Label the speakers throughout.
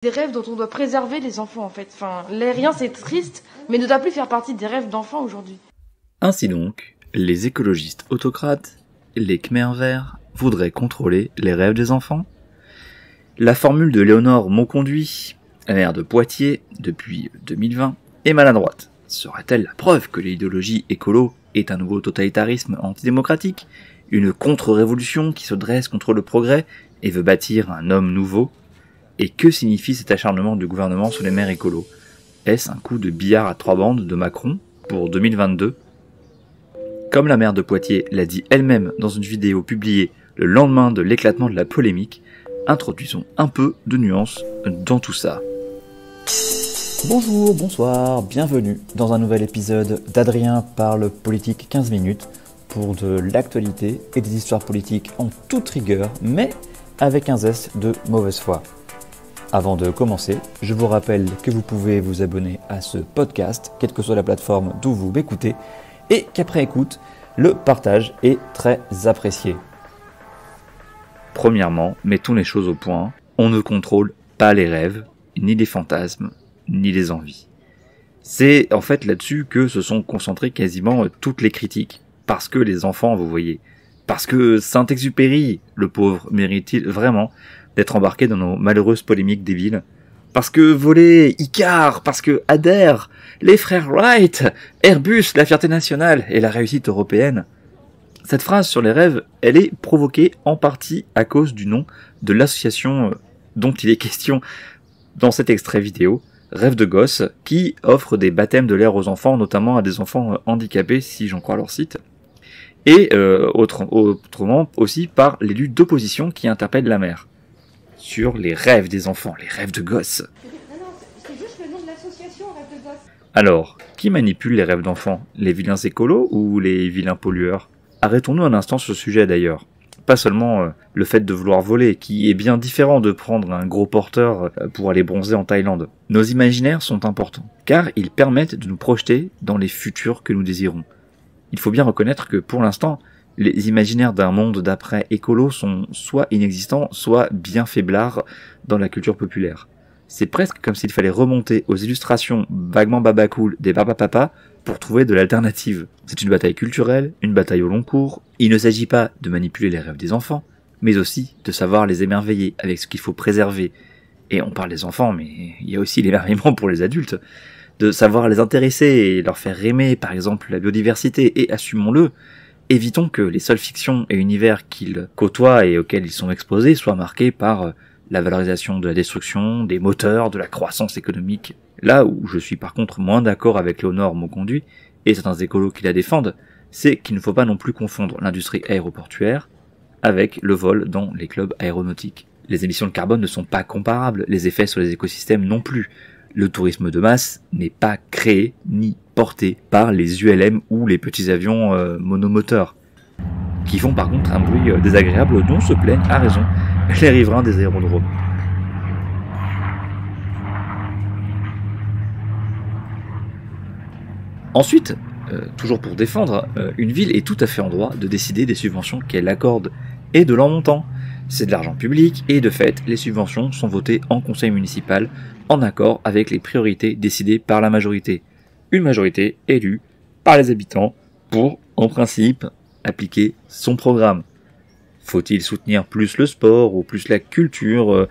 Speaker 1: des rêves dont on doit préserver les enfants en fait. Enfin, l'aérien c'est triste, mais ne doit plus faire partie des rêves d'enfants aujourd'hui.
Speaker 2: Ainsi donc, les écologistes autocrates, les Khmers verts, voudraient contrôler les rêves des enfants. La formule de Léonore Monconduit, maire de Poitiers depuis 2020, est maladroite. Serait-elle la preuve que l'idéologie écolo est un nouveau totalitarisme antidémocratique, une contre-révolution qui se dresse contre le progrès et veut bâtir un homme nouveau? Et que signifie cet acharnement du gouvernement sur les maires écolos? Est-ce un coup de billard à 3 bandes de Macron pour 2022? Comme la maire de Poitiers l'a dit elle-même dans une vidéo publiée le lendemain de l'éclatement de la polémique, introduisons un peu de nuance dans tout ça.
Speaker 3: Bonjour, bonsoir, bienvenue dans un nouvel épisode d'Adrien parle politique 15 minutes pour de l'actualité et des histoires politiques en toute rigueur, mais avec un zeste de mauvaise foi. Avant de commencer, je vous rappelle que vous pouvez vous abonner à ce podcast, quelle que soit la plateforme d'où vous m'écoutez, et qu'après écoute, le partage est très apprécié.
Speaker 2: Premièrement, mettons les choses au point, on ne contrôle pas les rêves, ni les fantasmes, ni les envies. C'est en fait là-dessus que se sont concentrées quasiment toutes les critiques. Parce que les enfants, vous voyez. Parce que Saint-Exupéry, le pauvre, mérite-t-il vraiment d'être embarqué dans nos malheureuses polémiques débiles? Parce que voler, Icare, parce que Adair, les frères Wright, Airbus, la fierté nationale et la réussite européenne. Cette phrase sur les rêves, elle est provoquée en partie à cause du nom de l'association dont il est question dans cet extrait vidéo, Rêve de Gosse, qui offre des baptêmes de l'air aux enfants, notamment à des enfants handicapés, si j'en crois leur site. Et autrement aussi par les luttes d'opposition qui interpellent la mère sur les rêves des enfants, les rêves de gosses.
Speaker 4: Non, c'est juste le nom de l'association Rêve de Gosse.
Speaker 2: Alors, qui manipule les rêves d'enfants? Les vilains écolos ou les vilains pollueurs? Arrêtons-nous un instant sur ce sujet d'ailleurs. Pas seulement le fait de vouloir voler, qui est bien différent de prendre un gros porteur pour aller bronzer en Thaïlande. Nos imaginaires sont importants, car ils permettent de nous projeter dans les futurs que nous désirons. Il faut bien reconnaître que pour l'instant, les imaginaires d'un monde d'après écolo sont soit inexistants, soit bien faiblards dans la culture populaire. C'est presque comme s'il fallait remonter aux illustrations vaguement babacool des Barbapapa pour trouver de l'alternative. C'est une bataille culturelle, une bataille au long cours. Il ne s'agit pas de manipuler les rêves des enfants, mais aussi de savoir les émerveiller avec ce qu'il faut préserver. Et on parle des enfants, mais il y a aussi l'émerveillement pour les adultes. De savoir les intéresser et leur faire aimer, par exemple, la biodiversité, et assumons-le, évitons que les seules fictions et univers qu'ils côtoient et auxquels ils sont exposés soient marqués par la valorisation de la destruction, des moteurs, de la croissance économique. Là où je suis par contre moins d'accord avec Léonore Monconduit et certains écolos qui la défendent, c'est qu'il ne faut pas non plus confondre l'industrie aéroportuaire avec le vol dans les clubs aéronautiques. Les émissions de carbone ne sont pas comparables, les effets sur les écosystèmes non plus. Le tourisme de masse n'est pas créé ni porté par les ULM ou les petits avions monomoteurs, qui font par contre un bruit désagréable dont se plaignent à raison les riverains des aérodromes. Ensuite, toujours pour défendre, une ville est tout à fait en droit de décider des subventions qu'elle accorde et de leur montant. C'est de l'argent public et de fait, les subventions sont votées en conseil municipal en accord avec les priorités décidées par la majorité. Une majorité élue par les habitants pour, en principe, appliquer son programme. Faut-il soutenir plus le sport ou plus la culture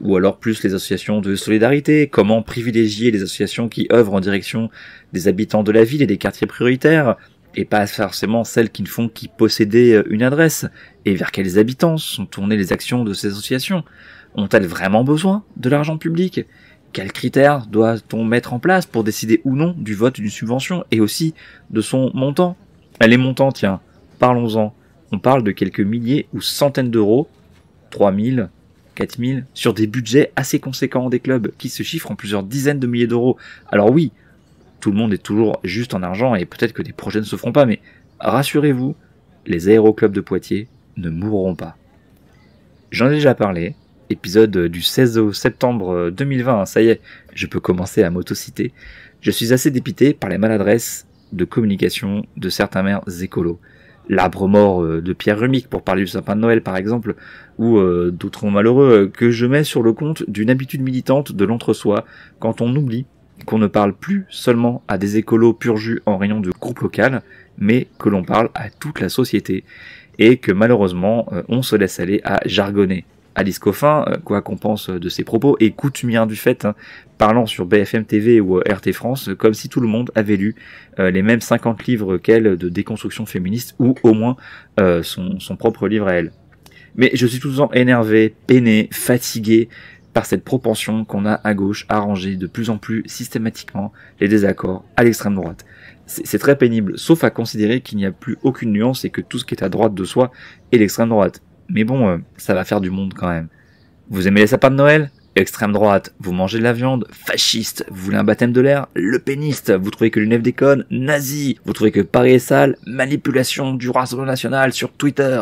Speaker 2: ou alors plus les associations de solidarité? Comment privilégier les associations qui œuvrent en direction des habitants de la ville et des quartiers prioritaires et pas forcément celles qui ne font qu'y posséder une adresse? Et vers quels habitants sont tournées les actions de ces associations? Ont-elles vraiment besoin de l'argent public? Quels critères doit-on mettre en place pour décider ou non du vote d'une subvention et aussi de son montant? Les montants, tiens, parlons-en. On parle de quelques milliers ou centaines d'euros, 3 000, 4 000, sur des budgets assez conséquents des clubs qui se chiffrent en plusieurs dizaines de milliers d'euros. Alors oui, tout le monde est toujours juste en argent et peut-être que des projets ne se feront pas, mais rassurez-vous, les aéroclubs de Poitiers ne mourront pas. J'en ai déjà parlé, épisode du 16 septembre 2020, ça y est, je peux commencer à m'autociter. Je suis assez dépité par les maladresses de communication de certains maires écolos. L'Arbre mort de Pierre Rumic, pour parler du sapin de Noël par exemple, ou d'autres mots malheureux, que je mets sur le compte d'une habitude militante de l'entre-soi, quand on oublie qu'on ne parle plus seulement à des écolos pur jus en rayon de groupe local, mais que l'on parle à toute la société, et que malheureusement on se laisse aller à jargonner. Alice Coffin, quoi qu'on pense de ses propos, est coutumière du fait, parlant sur BFM TV ou RT France, comme si tout le monde avait lu les mêmes 50 livres qu'elle de déconstruction féministe, ou au moins son propre livre à elle. Mais je suis tout le temps énervé, peiné, fatigué par cette propension qu'on a à gauche à ranger de plus en plus systématiquement les désaccords à l'extrême droite. C'est très pénible, sauf à considérer qu'il n'y a plus aucune nuance et que tout ce qui est à droite de soi est l'extrême droite. Mais bon, ça va faire du monde quand même. Vous aimez les sapins de Noël ? Extrême droite. Vous mangez de la viande ? Fasciste. Vous voulez un baptême de l'air ? Le péniste. Vous trouvez que l'UNEF déconne ? Nazi. Vous trouvez que Paris est sale ? Manipulation du Rassemblement National sur Twitter.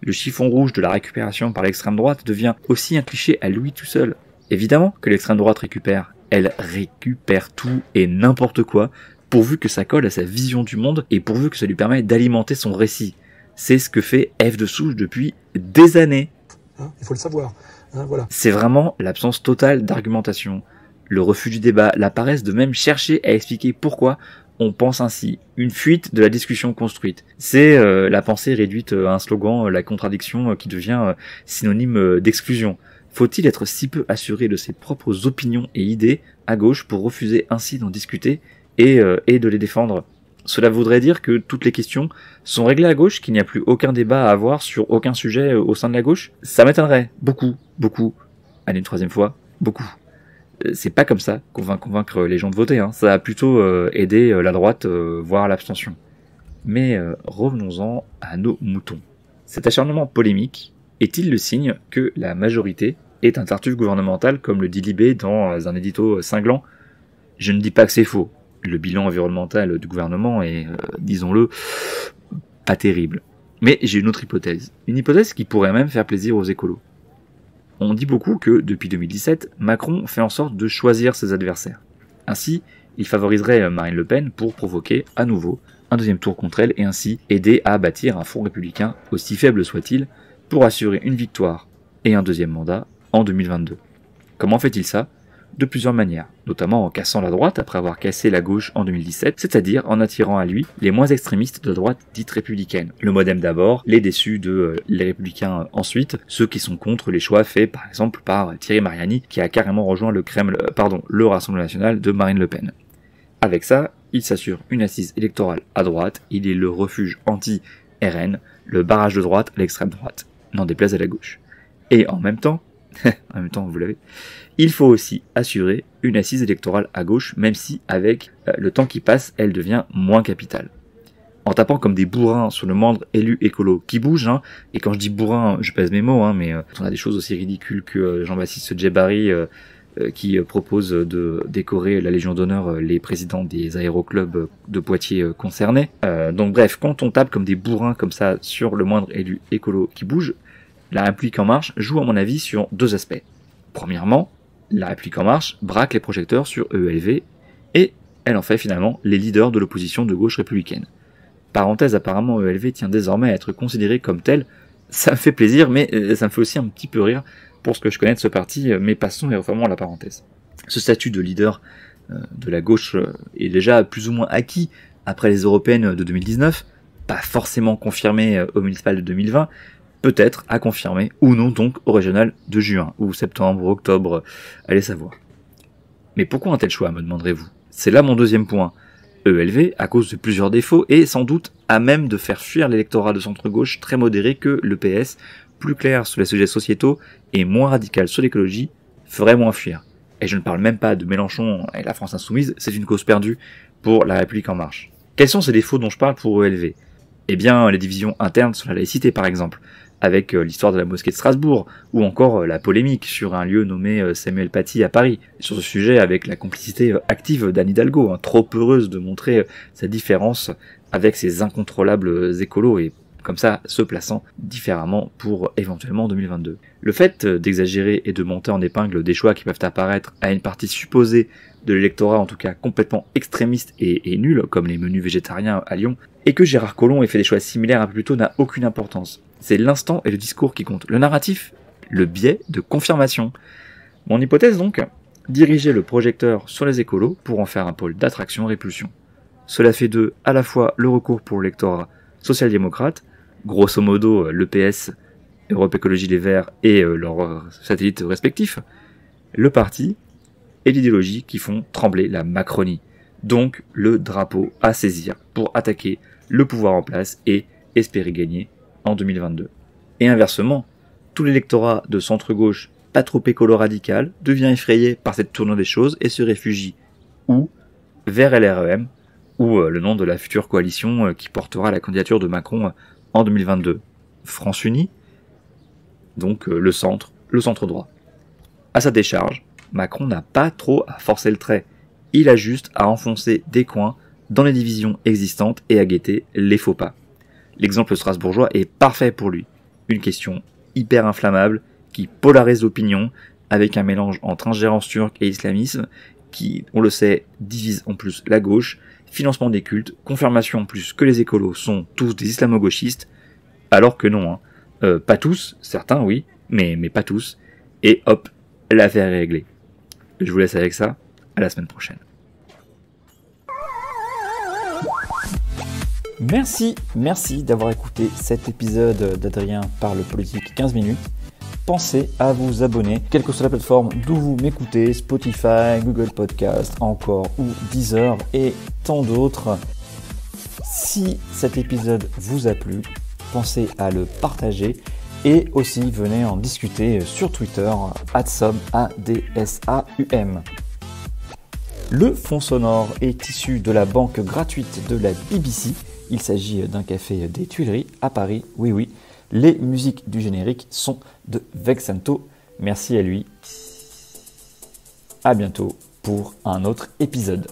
Speaker 2: Le chiffon rouge de la récupération par l'extrême droite devient aussi un cliché à lui tout seul. Évidemment que l'extrême droite récupère. Elle récupère tout et n'importe quoi, pourvu que ça colle à sa vision du monde et pourvu que ça lui permet d'alimenter son récit. C'est ce que fait F de Souche depuis des années.
Speaker 5: Il faut le savoir. Voilà.
Speaker 2: C'est vraiment l'absence totale d'argumentation, le refus du débat, la paresse de même chercher à expliquer pourquoi on pense ainsi, une fuite de la discussion construite. C'est la pensée réduite à un slogan, la contradiction qui devient synonyme d'exclusion. Faut-il être si peu assuré de ses propres opinions et idées à gauche pour refuser ainsi d'en discuter et de les défendre ? Cela voudrait dire que toutes les questions sont réglées à gauche, qu'il n'y a plus aucun débat à avoir sur aucun sujet au sein de la gauche. Ça m'étonnerait. Beaucoup. Allez, une troisième fois. Beaucoup. C'est pas comme ça qu'on va convaincre les gens de voter. Ça va plutôt aider la droite, voire l'abstention. Mais revenons-en à nos moutons. Cet acharnement polémique est-il le signe que la majorité est un tartuffe gouvernemental, comme le dit Libé dans un édito cinglant ? Je ne dis pas que c'est faux. Le bilan environnemental du gouvernement est, disons-le, pas terrible. Mais j'ai une autre hypothèse. Une hypothèse qui pourrait même faire plaisir aux écolos. On dit beaucoup que, depuis 2017, Macron fait en sorte de choisir ses adversaires. Ainsi, il favoriserait Marine Le Pen pour provoquer, à nouveau, un deuxième tour contre elle et ainsi aider à bâtir un front républicain, aussi faible soit-il, pour assurer une victoire et un deuxième mandat en 2022. Comment fait-il ça ? De plusieurs manières, notamment en cassant la droite après avoir cassé la gauche en 2017, c'est-à-dire en attirant à lui les moins extrémistes de droite dite républicaine. Le MoDem d'abord, les déçus de les Républicains ensuite, ceux qui sont contre les choix faits par exemple par Thierry Mariani qui a carrément rejoint le Rassemblement National de Marine Le Pen. Avec ça, il s'assure une assise électorale à droite, il est le refuge anti-RN, le barrage de droite à l'extrême droite, n'en déplaise à la gauche. Et en même temps, vous l'avez, il faut aussi assurer une assise électorale à gauche, même si, avec le temps qui passe, elle devient moins capitale. En tapant comme des bourrins sur le moindre élu écolo qui bouge, et quand je dis bourrin, je pèse mes mots, mais on a des choses aussi ridicules que Jean-Baptiste Djebari qui propose de décorer la Légion d'honneur les présidents des aéroclubs de Poitiers concernés. Donc bref, quand on tape comme des bourrins comme ça sur le moindre élu écolo qui bouge, la République En Marche joue à mon avis sur deux aspects. Premièrement, la République En Marche braque les projecteurs sur EELV et elle en fait finalement les leaders de l'opposition de gauche républicaine. Parenthèse, apparemment EELV tient désormais à être considéré comme tel. Ça me fait plaisir, mais ça me fait aussi un petit peu rire pour ce que je connais de ce parti, mais passons et refermons la parenthèse. Ce statut de leader de la gauche est déjà plus ou moins acquis après les européennes de 2019, pas forcément confirmé au municipal de 2020, peut-être à confirmer, ou non donc au régional de juin, ou septembre, ou octobre, allez savoir. Mais pourquoi un tel choix, me demanderez-vous ? C'est là mon deuxième point. EELV, à cause de plusieurs défauts, est sans doute à même de faire fuir l'électorat de centre-gauche très modéré que le PS, plus clair sur les sujets sociétaux et moins radical sur l'écologie, ferait moins fuir. Et je ne parle même pas de Mélenchon et la France Insoumise, c'est une cause perdue pour la République En Marche. Quels sont ces défauts dont je parle pour EELV ? Eh bien, les divisions internes sur la laïcité par exemple, avec l'histoire de la mosquée de Strasbourg, ou encore la polémique sur un lieu nommé Samuel Paty à Paris. Sur ce sujet, avec la complicité active d'Anne Hidalgo, trop heureuse de montrer sa différence avec ses incontrôlables écolos, et comme ça se plaçant différemment pour éventuellement 2022. Le fait d'exagérer et de monter en épingle des choix qui peuvent apparaître à une partie supposée de l'électorat, en tout cas complètement extrémiste et nul, comme les menus végétariens à Lyon, et que Gérard Collomb ait fait des choix similaires un peu plus tôt n'a aucune importance. C'est l'instant et le discours qui comptent. Le narratif, le biais de confirmation. Mon hypothèse donc, diriger le projecteur sur les écolos pour en faire un pôle d'attraction-répulsion. Cela fait d'eux à la fois le recours pour l'électorat social-démocrate, grosso modo l'EPS, Europe Écologie Les Verts et leurs satellites respectifs, le parti et l'idéologie qui font trembler la Macronie. Donc le drapeau à saisir pour attaquer le pouvoir en place et espérer gagner en 2022. Et inversement, tout l'électorat de centre-gauche pas trop écolo-radical devient effrayé par cette tournure des choses et se réfugie ou vers LREM, ou le nom de la future coalition qui portera la candidature de Macron en 2022. France Unie, donc le centre droit. À sa décharge, Macron n'a pas trop à forcer le trait. Il a juste à enfoncer des coins dans les divisions existantes et à guetter les faux pas. L'exemple strasbourgeois est parfait pour lui. Une question hyper inflammable qui polarise l'opinion avec un mélange entre ingérence turque et islamisme qui, on le sait, divise en plus la gauche, financement des cultes, confirmation en plus que les écolos sont tous des islamo-gauchistes, alors que non, pas tous, certains oui, mais pas tous, et hop, l'affaire est réglée. Je vous laisse avec ça, à la semaine prochaine.
Speaker 3: Merci d'avoir écouté cet épisode d'Adrien parle politique 15 minutes. Pensez à vous abonner, quelle que soit la plateforme d'où vous m'écoutez, Spotify, Google Podcast, encore ou Deezer et tant d'autres. Si cet épisode vous a plu, pensez à le partager et aussi venez en discuter sur Twitter @SAUM. Le fond sonore est issu de la banque gratuite de la BBC. Il s'agit d'un café des Tuileries à Paris, oui. Les musiques du générique sont de Vexanto. Merci à lui. À bientôt pour un autre épisode.